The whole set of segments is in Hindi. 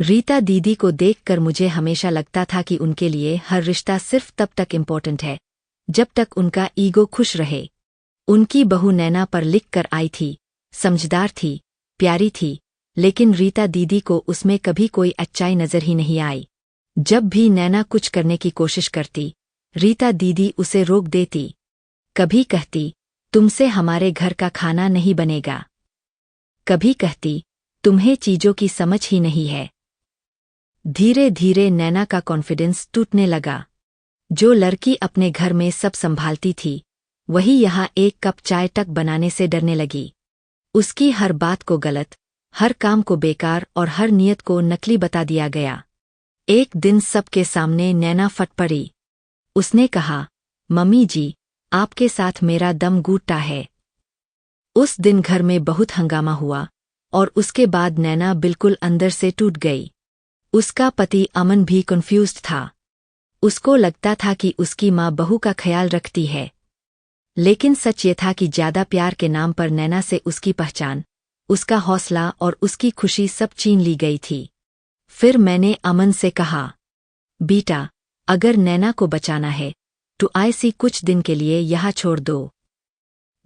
रीता दीदी को देखकर मुझे हमेशा लगता था कि उनके लिए हर रिश्ता सिर्फ तब तक इम्पोर्टेंट है जब तक उनका ईगो खुश रहे। उनकी बहू नैना पर लिख कर आई थी, समझदार थी, प्यारी थी, लेकिन रीता दीदी को उसमें कभी कोई अच्छाई नजर ही नहीं आई। जब भी नैना कुछ करने की कोशिश करती, रीता दीदी उसे रोक देती। कभी कहती, तुमसे हमारे घर का खाना नहीं बनेगा। कभी कहती, तुम्हें चीजों की समझ ही नहीं है। धीरे धीरे नैना का कॉन्फिडेंस टूटने लगा। जो लड़की अपने घर में सब संभालती थी, वही यहाँ एक कप चाय तक बनाने से डरने लगी। उसकी हर बात को गलत, हर काम को बेकार और हर नियत को नकली बता दिया गया। एक दिन सबके सामने नैना फट पड़ी। उसने कहा, मम्मी जी, आपके साथ मेरा दम घुटता है। उस दिन घर में बहुत हंगामा हुआ और उसके बाद नैना बिल्कुल अंदर से टूट गई। उसका पति अमन भी कंफ्यूज्ड था। उसको लगता था कि उसकी माँ बहू का ख्याल रखती है, लेकिन सच ये था कि ज्यादा प्यार के नाम पर नैना से उसकी पहचान, उसका हौसला और उसकी खुशी सब छीन ली गई थी। फिर मैंने अमन से कहा, बेटा, अगर नैना को बचाना है तो ऐसी कुछ दिन के लिए यहाँ छोड़ दो।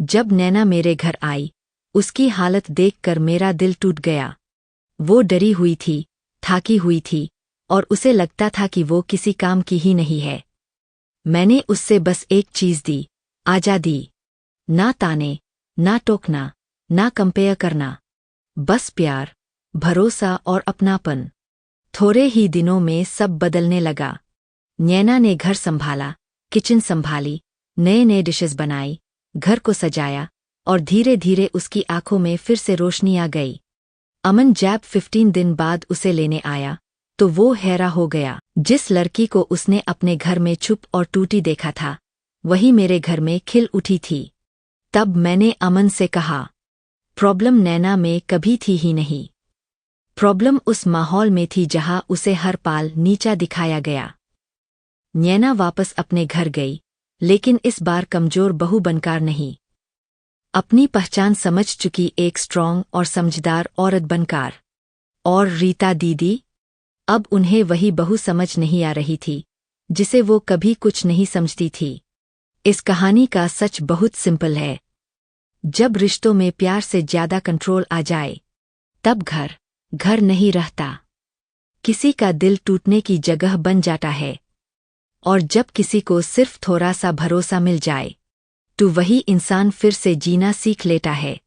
जब नैना मेरे घर आई, उसकी हालत देखकर मेरा दिल टूट गया। वो डरी हुई थी, थाकी हुई थी और उसे लगता था कि वो किसी काम की ही नहीं है। मैंने उससे बस एक चीज दी, आजादी। ना ताने, ना टोकना, ना कंपेयर करना, बस प्यार, भरोसा और अपनापन। थोड़े ही दिनों में सब बदलने लगा। नैना ने घर संभाला, किचन संभाली, नए नए डिशेस बनाई, घर को सजाया और धीरे धीरे उसकी आंखों में फिर से रोशनी आ गई। अमन जब 15 दिन बाद उसे लेने आया तो वो हैरा हो गया। जिस लड़की को उसने अपने घर में चुप और टूटी देखा था, वही मेरे घर में खिल उठी थी। तब मैंने अमन से कहा, प्रॉब्लम नैना में कभी थी ही नहीं। प्रॉब्लम उस माहौल में थी जहां उसे हर पाल नीचा दिखाया गया। नैना वापस अपने घर गई, लेकिन इस बार कमजोर बहू बनकर नहीं, अपनी पहचान समझ चुकी एक स्ट्रॉन्ग और समझदार औरत बनकर। और रीता दीदी, अब उन्हें वही बहू समझ नहीं आ रही थी जिसे वो कभी कुछ नहीं समझती थी। इस कहानी का सच बहुत सिंपल है। जब रिश्तों में प्यार से ज्यादा कंट्रोल आ जाए, तब घर घर नहीं रहता। किसी का दिल टूटने की जगह बन जाता है। और जब किसी को सिर्फ थोड़ा सा भरोसा मिल जाए, तो वही इंसान फिर से जीना सीख लेता है।